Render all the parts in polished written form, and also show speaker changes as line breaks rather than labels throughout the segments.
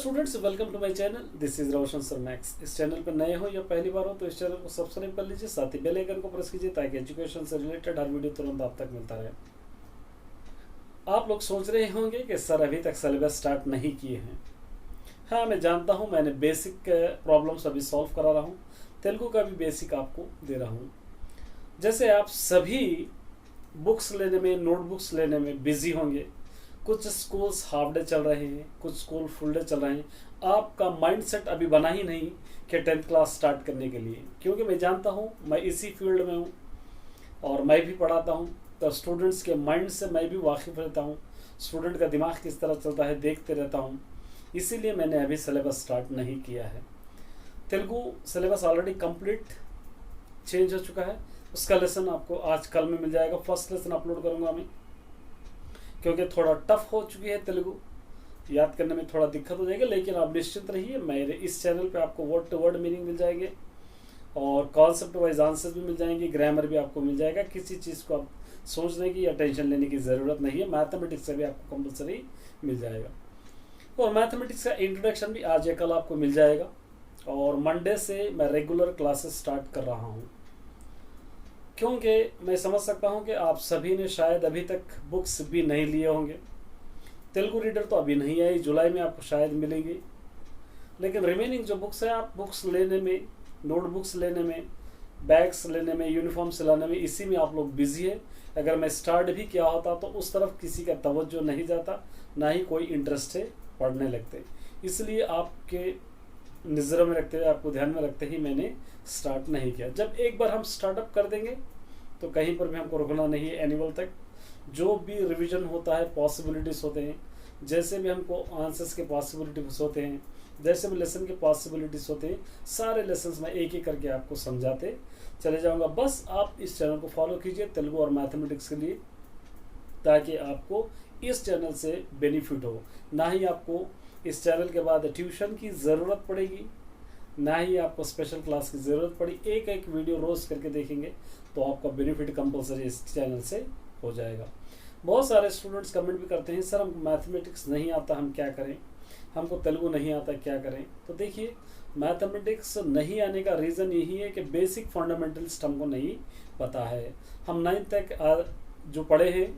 Students, welcome to my channel. This is Roshan sir max. इस channel पर नए हो या पहली बार हो तो इस चैनल को सब्सक्राइब कर लीजिए, साथ ही बेल आइकन को प्रेस कीजिए ताकि एजुकेशन से रिलेटेड हर वीडियो तुरंत आप तक मिलता रहे। आप लोग सोच रहे होंगे कि सर अभी तक सिलेबस स्टार्ट नहीं किए हैं। हाँ, मैं जानता हूँ, मैंने बेसिक प्रॉब्लम्स अभी सॉल्व करा रहा हूँ, तेलुगु का भी बेसिक आपको दे रहा हूँ। जैसे आप सभी बुक्स लेने में, नोटबुक्स लेने में बिजी होंगे। कुछ स्कूल्स हाफ डे चल रहे हैं, कुछ स्कूल फुल डे चल रहे हैं। आपका माइंडसेट अभी बना ही नहीं कि 10th क्लास स्टार्ट करने के लिए, क्योंकि मैं जानता हूँ, मैं इसी फील्ड में हूँ और मैं भी पढ़ाता हूँ, तो स्टूडेंट्स के माइंड से मैं भी वाकिफ़ रहता हूँ। स्टूडेंट का दिमाग किस तरह चलता है देखते रहता हूँ, इसीलिए मैंने अभी सिलेबस स्टार्ट नहीं किया है। Telugu syllabus already complete change हो चुका है। उसका लेसन आपको आज कल में मिल जाएगा। फर्स्ट लेसन अपलोड करूँगा मैं, क्योंकि थोड़ा टफ हो चुकी है तेलुगु, याद करने में थोड़ा दिक्कत हो जाएगी। लेकिन आप निश्चिंत रहिए, मेरे इस चैनल पे आपको वर्ड टू वर्ड मीनिंग मिल जाएंगे और कॉन्सेप्ट वाइज आंसर्स भी मिल जाएंगे, ग्रामर भी आपको मिल जाएगा। किसी चीज़ को आप सोचने की या टेंशन लेने की ज़रूरत नहीं है। मैथमेटिक्स से भी आपको कंपलसरी मिल जाएगा और मैथमेटिक्स का इंट्रोडक्शन भी आज या कल आपको मिल जाएगा। और मंडे से मैं रेगुलर क्लासेस स्टार्ट कर रहा हूँ, क्योंकि मैं समझ सकता हूँ कि आप सभी ने शायद अभी तक बुक्स भी नहीं लिए होंगे। तेलुगु रीडर तो अभी नहीं आई, जुलाई में आपको शायद मिलेंगी। लेकिन रिमेनिंग जो बुक्स हैं, आप बुक्स लेने में, नोटबुक्स लेने में, बैग्स लेने में, यूनिफॉर्म सिलाने में, इसी में आप लोग बिजी है। अगर मैं स्टार्ट भी किया होता तो उस तरफ किसी का तवज्जो नहीं जाता, ना ही कोई इंटरेस्ट है पढ़ने लगते। इसलिए आपके नज़र में रखते हुए, आपको ध्यान में रखते ही मैंने स्टार्ट नहीं किया। जब एक बार हम स्टार्टअप कर देंगे तो कहीं पर भी हमको रुकना नहीं है। एनुअल तक जो भी रिवीजन होता है, पॉसिबिलिटीज़ होते हैं, जैसे भी हमको आंसर्स के पॉसिबिलिटीज होते हैं, जैसे भी लेसन के पॉसिबिलिटीज़ होते हैं, सारे लेसन्स मैं एक एक करके आपको समझाते चले जाऊंगा। बस आप इस चैनल को फॉलो कीजिए तेलुगु और मैथमेटिक्स के लिए, ताकि आपको इस चैनल से बेनिफिट हो। ना ही आपको इस चैनल के बाद ट्यूशन की ज़रूरत पड़ेगी, ना ही आपको स्पेशल क्लास की ज़रूरत पड़ी। एक एक वीडियो रोज़ करके देखेंगे तो आपका बेनिफिट कंपलसरी इस चैनल से हो जाएगा। बहुत सारे स्टूडेंट्स कमेंट भी करते हैं, सर हमको मैथमेटिक्स नहीं आता, हम क्या करें, हमको तेलुगु नहीं आता, क्या करें। तो देखिए, मैथमेटिक्स नहीं आने का रीज़न यही है कि बेसिक फंडामेंटल्स हमको नहीं पता है। हम 9th तक जो पढ़े हैं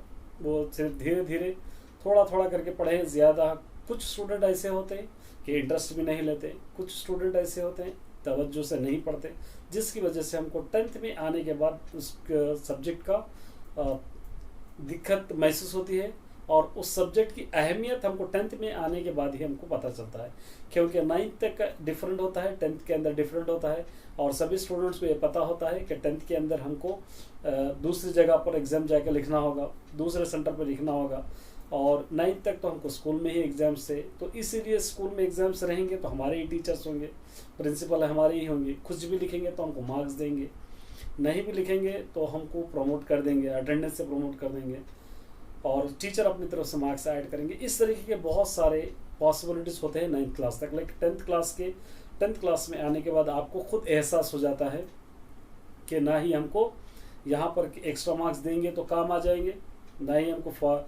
वो सिर्फ धीरे धीरे थोड़ा थोड़ा करके पढ़े हैं, ज़्यादा। कुछ स्टूडेंट ऐसे होते हैं कि इंटरेस्ट भी नहीं लेते, कुछ स्टूडेंट ऐसे होते हैं तवज्जो से नहीं पढ़ते, जिसकी वजह से हमको 10th में आने के बाद उस सब्जेक्ट का दिक्कत महसूस होती है। और उस सब्जेक्ट की अहमियत हमको 10th में आने के बाद ही हमको पता चलता है, क्योंकि 9th तक डिफरेंट होता है, 10th के अंदर डिफरेंट होता है। और सभी स्टूडेंट्स को ये पता होता है कि 10th के अंदर हमको दूसरी जगह पर एग्ज़ाम जाके लिखना होगा, दूसरे सेंटर पर लिखना होगा। और 9th तक तो हमको स्कूल में ही एग्ज़ाम्स थे, तो इसीलिए स्कूल में एग्ज़ाम्स रहेंगे तो हमारे ही टीचर्स होंगे, प्रिंसिपल हमारे ही होंगे। कुछ भी लिखेंगे तो हमको मार्क्स देंगे, नहीं भी लिखेंगे तो हमको प्रमोट कर देंगे, अटेंडेंस से प्रमोट कर देंगे, और टीचर अपनी तरफ से मार्क्स ऐड करेंगे। इस तरीके के बहुत सारे पॉसिबिलिटीज़ होते हैं 9th क्लास तक। लेकिन 10th क्लास में आने के बाद आपको खुद एहसास हो जाता है कि ना ही हमको यहाँ पर एक्स्ट्रा मार्क्स देंगे तो काम आ जाएंगे, ना ही हमको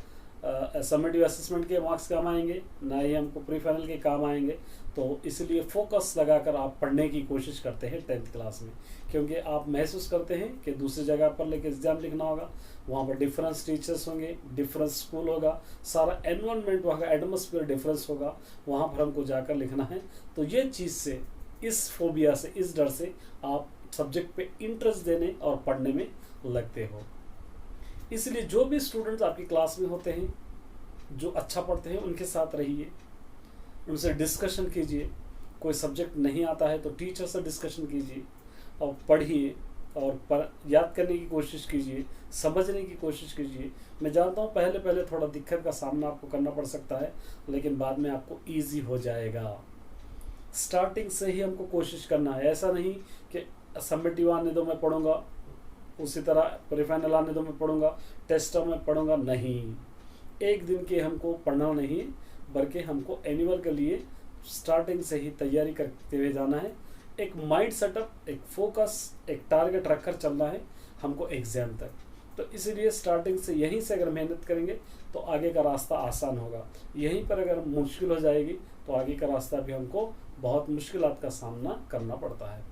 समेटिव असेसमेंट के मार्क्स काम आएंगे, ना ही हमको प्री फाइनल के काम आएंगे। तो इसलिए फोकस लगाकर आप पढ़ने की कोशिश करते हैं 10th क्लास में, क्योंकि आप महसूस करते हैं कि दूसरी जगह पर लेकर एग्ज़ाम लिखना होगा, वहाँ पर डिफरेंस टीचर्स होंगे, डिफरेंस स्कूल होगा, सारा एनवायरनमेंट वहाँ का एटमॉस्फेयर डिफरेंस होगा, वहाँ पर हमको जाकर लिखना है। तो ये चीज़ से, इस फोबिया से, इस डर से आप सब्जेक्ट पे इंटरेस्ट देने और पढ़ने में लगते हो। इसलिए जो भी स्टूडेंट्स आपकी क्लास में होते हैं, जो अच्छा पढ़ते हैं, उनके साथ रहिए, उनसे डिस्कशन कीजिए। कोई सब्जेक्ट नहीं आता है तो टीचर से डिस्कशन कीजिए और पढ़िए और याद करने की कोशिश कीजिए, समझने की कोशिश कीजिए। मैं जानता हूँ पहले पहले थोड़ा दिक्कत का सामना आपको करना पड़ सकता है, लेकिन बाद में आपको ईजी हो जाएगा। स्टार्टिंग से ही हमको कोशिश करना है, ऐसा नहीं कि समेटिव आने दो मैं पढ़ूंगा, उसी तरह प्री फाइनल आने दो मैं पढ़ूंगा, टेस्ट में पढ़ूंगा, नहीं। एक दिन के हमको पढ़ना नहीं, बल्कि हमको एनुअल के लिए स्टार्टिंग से ही तैयारी करते हुए जाना है। एक माइंड सेटअप, एक फोकस, एक टारगेट रखकर चलना है हमको एग्ज़ाम तक। तो इसीलिए स्टार्टिंग से यहीं से अगर मेहनत करेंगे तो आगे का रास्ता आसान होगा। यहीं पर अगर मुश्किल हो जाएगी तो आगे का रास्ता भी हमको बहुत मुश्किलात का सामना करना पड़ता है।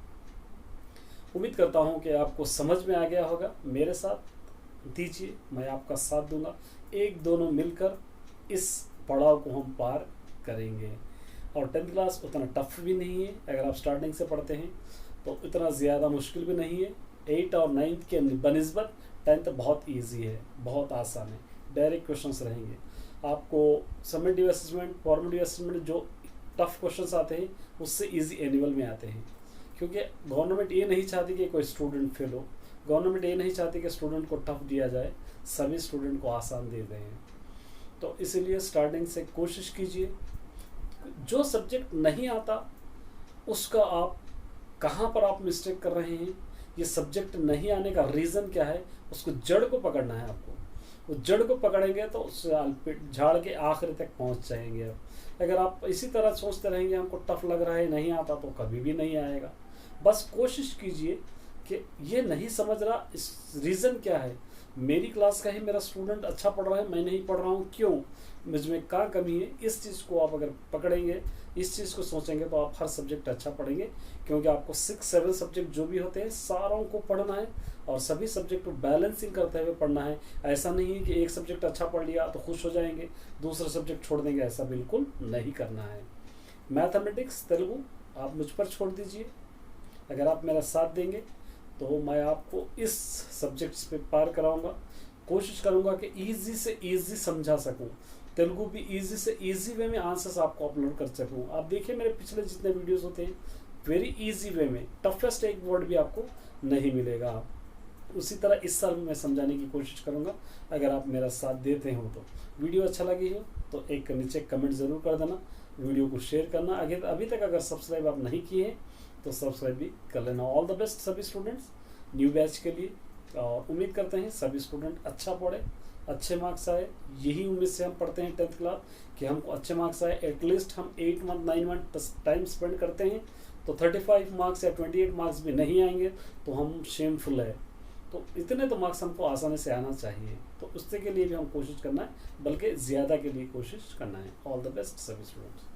उम्मीद करता हूँ कि आपको समझ में आ गया होगा। मेरे साथ दीजिए, मैं आपका साथ दूंगा, एक दोनों मिलकर इस पड़ाव को हम पार करेंगे। और 10th क्लास उतना टफ भी नहीं है, अगर आप स्टार्टिंग से पढ़ते हैं तो इतना ज़्यादा मुश्किल भी नहीं है। 8 और 9th के बनिस्बत 10th बहुत इजी है, बहुत आसान है, डायरेक्ट क्वेश्चंस रहेंगे। आपको समेटिव असेसमेंट, फॉर्मेटिव असेसमेंट जो टफ क्वेश्चंस आते हैं उससे इजी एनुअल में आते हैं, क्योंकि गवर्नमेंट ये नहीं चाहती कि कोई स्टूडेंट फेल हो, गवर्नमेंट ये नहीं चाहती कि स्टूडेंट को टफ दिया जाए, सभी स्टूडेंट को आसान दे रहे हैं। तो इसीलिए स्टार्टिंग से कोशिश कीजिए। जो सब्जेक्ट नहीं आता उसका आप कहाँ पर आप मिस्टेक कर रहे हैं, ये सब्जेक्ट नहीं आने का रीज़न क्या है, उसको जड़ को पकड़ना है आपको। वो जड़ को पकड़ेंगे तो उससे झाड़ के आखिर तक पहुंच जाएंगे। अगर आप इसी तरह सोचते रहेंगे हमको टफ लग रहा है, नहीं आता, तो कभी भी नहीं आएगा। बस कोशिश कीजिए कि ये नहीं समझ रहा, इस रीज़न क्या है, मेरी क्लास का ही मेरा स्टूडेंट अच्छा पढ़ रहा है, मैं नहीं पढ़ रहा हूँ, क्यों, मुझमें कहाँ कमी है। इस चीज़ को आप अगर पकड़ेंगे, इस चीज़ को सोचेंगे तो आप हर सब्जेक्ट अच्छा पढ़ेंगे, क्योंकि आपको 6-7 सब्जेक्ट जो भी होते हैं सारों को पढ़ना है और सभी सब्जेक्ट को बैलेंसिंग करते हुए पढ़ना है। ऐसा नहीं है कि एक सब्जेक्ट अच्छा पढ़ लिया तो खुश हो जाएंगे, दूसरा सब्जेक्ट छोड़ देंगे, ऐसा बिल्कुल नहीं करना है। मैथमेटिक्स, तेलुगु आप मुझ पर छोड़ दीजिए। अगर आप मेरा साथ देंगे तो मैं आपको इस सब्जेक्ट्स पे पार कराऊंगा, कोशिश करूंगा कि इजी से इजी समझा सकूं, तेलुगु भी इजी से इजी वे में आंसर्स आपको अपलोड कर सकूं। आप देखिए मेरे पिछले जितने वीडियोस होते हैं, वेरी इजी वे में, टफेस्ट एक वर्ड भी आपको नहीं मिलेगा। उसी तरह इस साल मैं समझाने की कोशिश करूंगा, अगर आप मेरा साथ देते हो तो। वीडियो अच्छा लगी हो तो एक नीचे कमेंट ज़रूर कर देना, वीडियो को शेयर करना। अभी तक अगर सब्सक्राइब आप नहीं किए हैं तो सब्सक्राइब भी कर लेना। ऑल द बेस्ट सभी स्टूडेंट्स न्यू बैच के लिए, और उम्मीद करते हैं सभी स्टूडेंट अच्छा पढ़े, अच्छे मार्क्स आए। यही उम्मीद से हम पढ़ते हैं 10th क्लास कि हमको अच्छे मार्क्स आए। एटलीस्ट हम 8 मंथ 9 मंथ टाइम स्पेंड करते हैं, तो 35 मार्क्स या 28 मार्क्स भी नहीं आएंगे तो हम शेमफुल है। तो इतने तो मार्क्स हमको आसानी से आना चाहिए, तो उसके लिए भी हम कोशिश करना है, बल्कि ज़्यादा के लिए कोशिश करना है। ऑल द बेस्ट सभी स्टूडेंट्स।